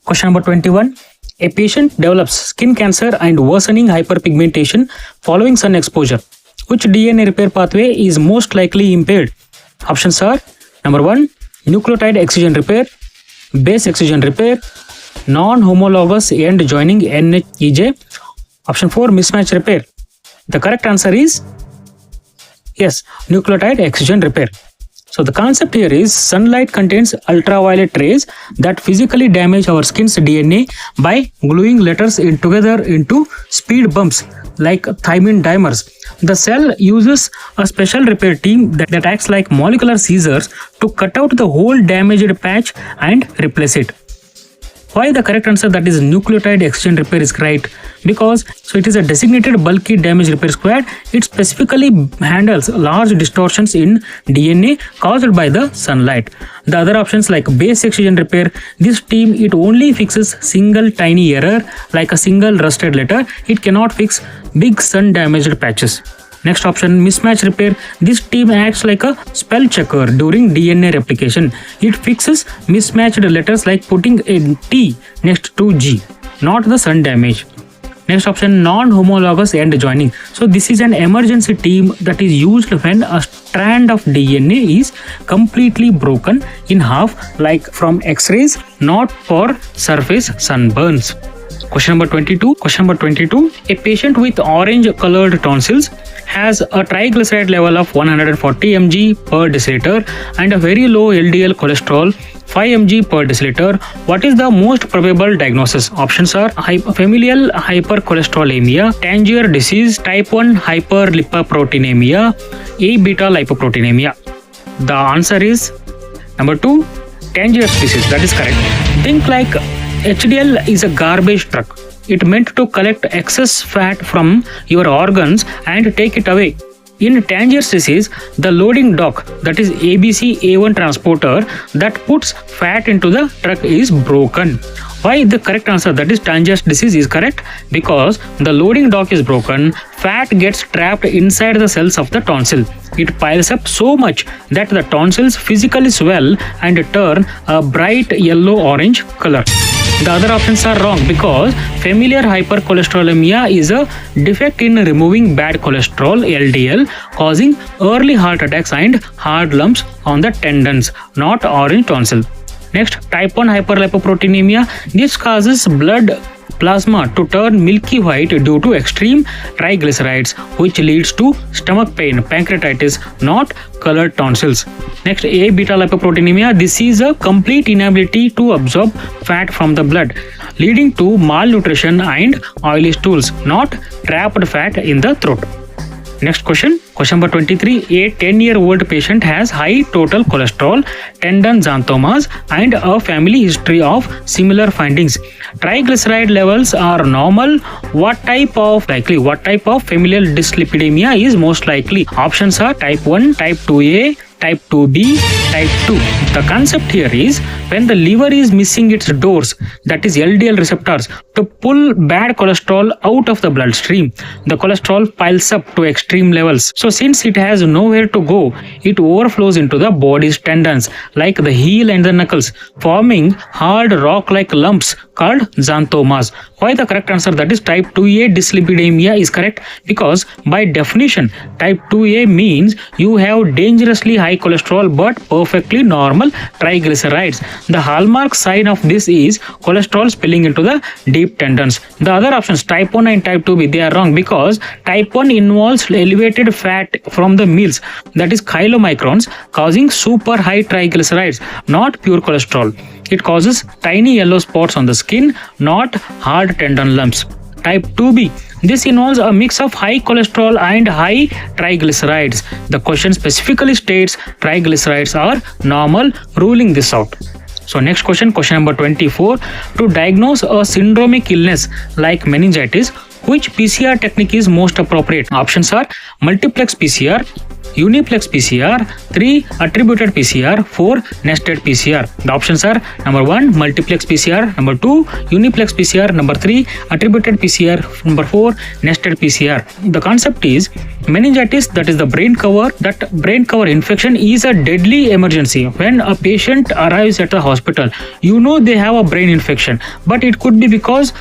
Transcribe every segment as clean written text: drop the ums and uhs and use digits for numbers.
Question number 21. A patient develops skin cancer and worsening hyperpigmentation following sun exposure. Which DNA repair pathway is most likely impaired? Options are number 1. Nucleotide excision repair, base excision repair, non-homologous end joining NHEJ. Option 4. Mismatch repair. The correct answer is yes, nucleotide excision repair. So the concept here is sunlight contains ultraviolet rays that physically damage our skin's DNA by gluing letters together into speed bumps like thymine dimers. The cell uses a special repair team that acts like molecular scissors to cut out the whole damaged patch and replace it. Why the correct answer, that is nucleotide excision repair, is right? Because it is a designated bulky damage repair squad. It specifically handles large distortions in DNA caused by the sunlight. The other options like base excision repair, this team it only fixes single tiny error like a single rusted letter. It cannot fix big sun damaged patches. Next option, mismatch repair. This team acts like a spell checker during DNA replication. It fixes mismatched letters like putting a T next to G, not the sun damage. Next option, non-homologous end joining. So this is an emergency team that is used when a strand of DNA is completely broken in half, like from X-rays, not for surface sunburns. Question number 22. A patient with orange colored tonsils has a triglyceride level of 140 mg per deciliter and a very low LDL cholesterol 5 mg per deciliter. What is the most probable diagnosis? Options are familial hypercholesterolemia, Tangier disease, type 1 hyperlipoproteinemia, Abetalipoproteinemia. The answer is number 2, Tangier disease. That is correct. Think like HDL is a garbage truck. It meant to collect excess fat from your organs and take it away. In Tangier disease, the loading dock, that is ABC-A1 transporter that puts fat into the truck is broken. Why the correct answer, that is Tangier disease, is correct? Because the loading dock is broken, fat gets trapped inside the cells of the tonsil. It piles up so much that the tonsils physically swell and turn a bright yellow-orange color. The other options are wrong because familial hypercholesterolemia is a defect in removing bad cholesterol LDL, causing early heart attacks and hard lumps on the tendons, not orange tonsil. Next, type 1 hyperlipoproteinemia. This causes blood plasma to turn milky white due to extreme triglycerides, which leads to stomach pain, pancreatitis, not colored tonsils. Next, Abetalipoproteinemia. This is a complete inability to absorb fat from the blood, leading to malnutrition and oily stools, not trapped fat in the throat. Next question number 23. A 10-year-old patient has high total cholesterol, tendon xanthomas, and a family history of similar findings. Triglyceride levels are normal. What type of familial dyslipidemia is most likely? Options are type 1, type 2A, type 2B, type 2. The concept here is when the liver is missing its doors, that is LDL receptors, to pull bad cholesterol out of the bloodstream, the cholesterol piles up to extreme levels. So since it has nowhere to go, it overflows into the body's tendons like the heel and the knuckles, forming hard rock-like lumps called xanthomas. Why the correct answer, that is type 2A dyslipidemia, is correct? Because by definition, type 2A means you have dangerously high cholesterol but perfectly normal triglycerides. The hallmark sign of this is cholesterol spilling into the deep tendons. The other options, type 1 and type 2B, they are wrong because type 1 involves elevated fat from the meals, that is chylomicrons, causing super high triglycerides, not pure cholesterol. It causes tiny yellow spots on the skin, not hard tendon lumps. Type 2B, this involves a mix of high cholesterol and high triglycerides. The question specifically states triglycerides are normal, ruling this out. So next question number 24. To diagnose a syndromic illness like meningitis, which PCR technique is most appropriate? Options are multiplex PCR, uniplex PCR, 3 attributed PCR, 4 nested PCR. The options are number 1 multiplex PCR, number 2 uniplex PCR, number 3 attributed PCR, number 4 nested PCR. The concept is meningitis, that is the brain cover. That brain cover infection is a deadly emergency. When a patient arrives at the hospital, you know they have a brain infection, but it could be caused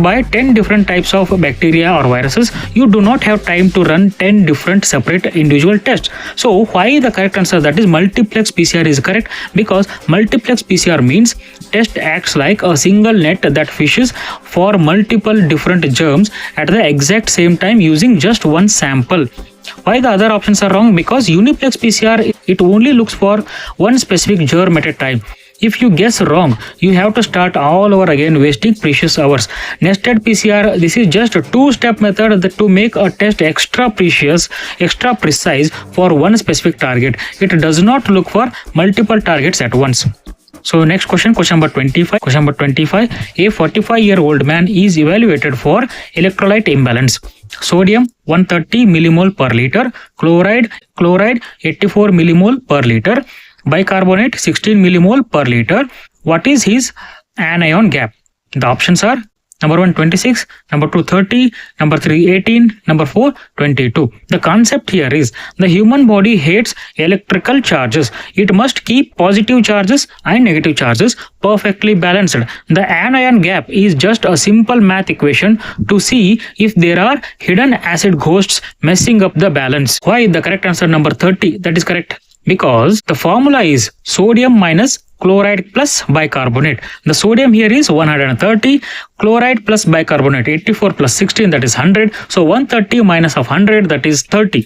by 10 different types of bacteria or viruses. You do not have time to run 10 different separate individual tests. So why the correct answer, that is multiplex PCR, is correct? Because multiplex PCR means test acts like a single net that fishes for multiple different germs at the exact same time using just one sample. Why the other options are wrong? Because uniplex PCR, it only looks for one specific germ at a time. If you guess wrong, you have to start all over again, wasting precious hours. Nested PCR, this is just a two-step method to make a test extra precise for one specific target. It does not look for multiple targets at once. So next question number 25. Question number 25. A 45-year-old man is evaluated for electrolyte imbalance. Sodium 130 millimole per liter, chloride 84 millimole per liter, bicarbonate 16 millimole per liter. What is his anion gap? The options are number 1 26, number 2 30, number 3 18, number 4 22. The concept here is the human body hates electrical charges. It must keep positive charges and negative charges perfectly balanced. The anion gap is just a simple math equation to see if there are hidden acid ghosts messing up the balance. Why the correct answer number 30? That is correct. Because the formula is sodium minus chloride plus bicarbonate. The sodium here is 130, chloride plus bicarbonate 84 plus 16, that is 100. So 130 minus of 100, that is 30.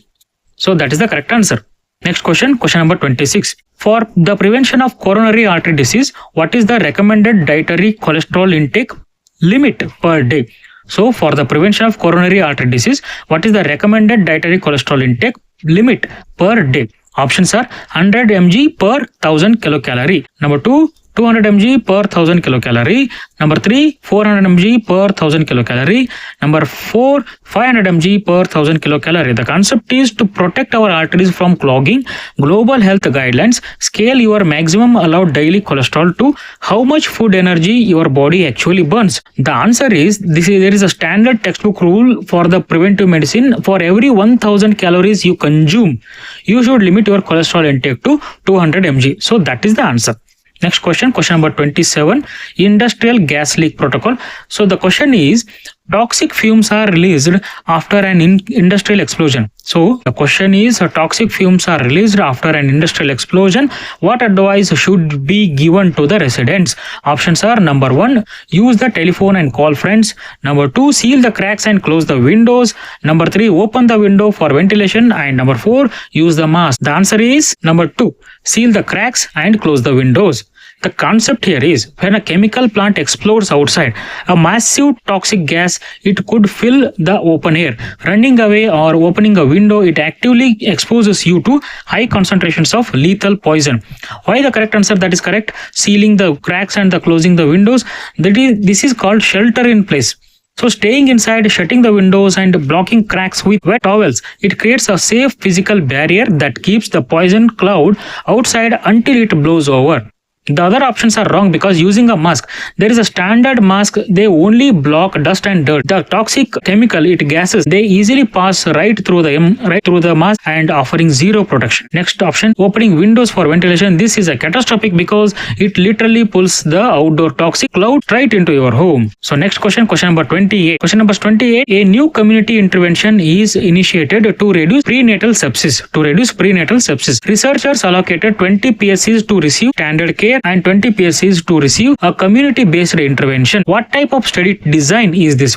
So that is the correct answer. Next question number 26. For the prevention of coronary artery disease, what is the recommended dietary cholesterol intake limit per day? So for the prevention of coronary artery disease, what is the recommended dietary cholesterol intake limit per day? Options are 100 mg per 1000 kilocalorie. Number 2, 200 mg per 1000 kilocalorie. Number 3, 400 mg per 1000 kilocalorie. Number 4, 500 mg per 1000 kilocalorie. The concept is to protect our arteries from clogging. Global health guidelines scale your maximum allowed daily cholesterol to how much food energy your body actually burns. The answer is there is a standard textbook rule for the preventive medicine. For every 1000 calories you consume, you should limit your cholesterol intake to 200 mg. So that is the answer. Next question number 27. Industrial gas leak protocol. So the question is, toxic fumes are released after an industrial explosion. So the question is, toxic fumes are released after an industrial explosion. What advice should be given to the residents? Options are number 1, use the telephone and call friends. Number 2, seal the cracks and close the windows. Number 3, open the window for ventilation. And number 4, use the mask. The answer is number 2, seal the cracks and close the windows. The concept here is, when a chemical plant explodes outside, a massive toxic gas, it could fill the open air. Running away or opening a window, it actively exposes you to high concentrations of lethal poison. Why the correct answer? That is correct. Sealing the cracks and closing the windows. This is called shelter in place. So staying inside, shutting the windows and blocking cracks with wet towels, it creates a safe physical barrier that keeps the poison cloud outside until it blows over. The other options are wrong because using a mask, there is a standard mask, they only block dust and dirt. The toxic chemical, it gases, they easily pass right through the mask and offering zero protection. Next option, opening windows for ventilation. This is a catastrophic because it literally pulls the outdoor toxic cloud right into your home. So next question number 28. Question number 28, a new community intervention is initiated to reduce prenatal sepsis. Researchers allocated 20 PSCs to receive standard care and 20 PSCs to receive a community-based intervention. What type of study design is this?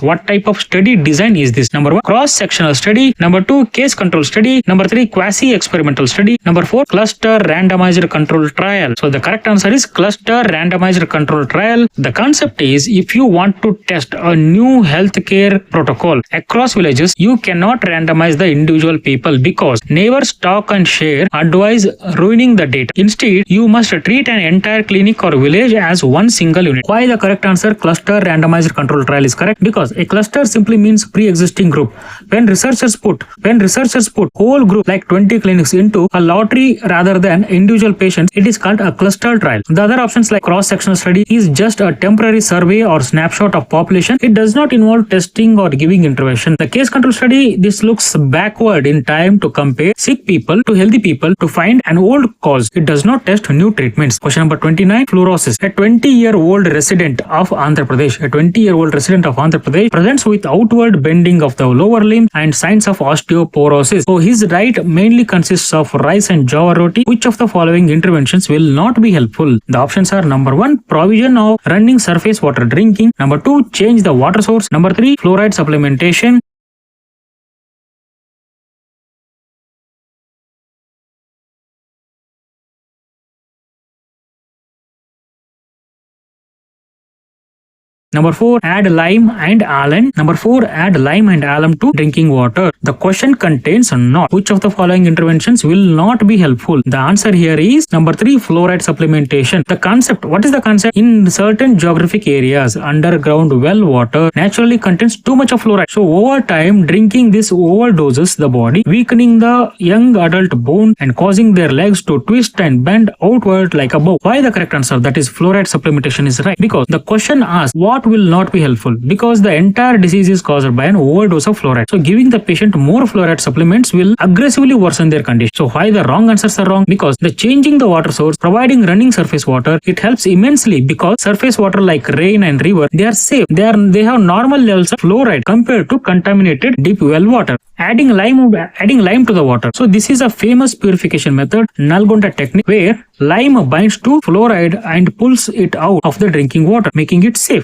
Number 1, cross-sectional study. Number 2, case control study. Number 3, quasi-experimental study. Number 4, cluster randomized control trial. So the correct answer is cluster randomized control trial. The concept is, if you want to test a new healthcare protocol across villages, you cannot randomize the individual people because neighbors talk and share advice ruining the data. Instead, you must treat an entire clinic or village as one single unit. Why the correct answer cluster randomized control trial is correct? Because a cluster simply means pre-existing group. When researchers put whole group like 20 clinics into a lottery rather than individual patients, it is called a cluster trial. The other options like cross-sectional study is just a temporary survey or snapshot of population. It does not involve testing or giving intervention. The case control study, this looks backward in time to compare sick people to healthy people to find an old cause. It does not test new treatments. Question number 29, fluorosis. A 20-year-old resident of Andhra Pradesh, presents with outward bending of the lower limb and signs of osteoporosis. So his diet mainly consists of rice and jawar roti. Which of the following interventions will not be helpful? The options are number 1, provision of running surface water drinking. Number 2, change the water source. Number 3, fluoride supplementation. Number 4, add lime and alum. Number 4, add lime and alum to drinking water. The question contains not. Which of the following interventions will not be helpful? The answer here is number 3, fluoride supplementation. The concept, what is the concept? In certain geographic areas, underground well water naturally contains too much of fluoride. So over time, drinking this overdoses the body, weakening the young adult bone and causing their legs to twist and bend outward like a bow. Why the correct answer? That is fluoride supplementation is right. Because the question asks what will not be helpful, because the entire disease is caused by an overdose of fluoride. So giving the patient more fluoride supplements will aggressively worsen their condition. So why the wrong answers are wrong? Because the changing the water source, providing running surface water, it helps immensely, because surface water like rain and river, they are safe. They have normal levels of fluoride compared to contaminated deep well water. Adding lime to the water. So this is a famous purification method, Nalgonda technique, where lime binds to fluoride and pulls it out of the drinking water, making it safe.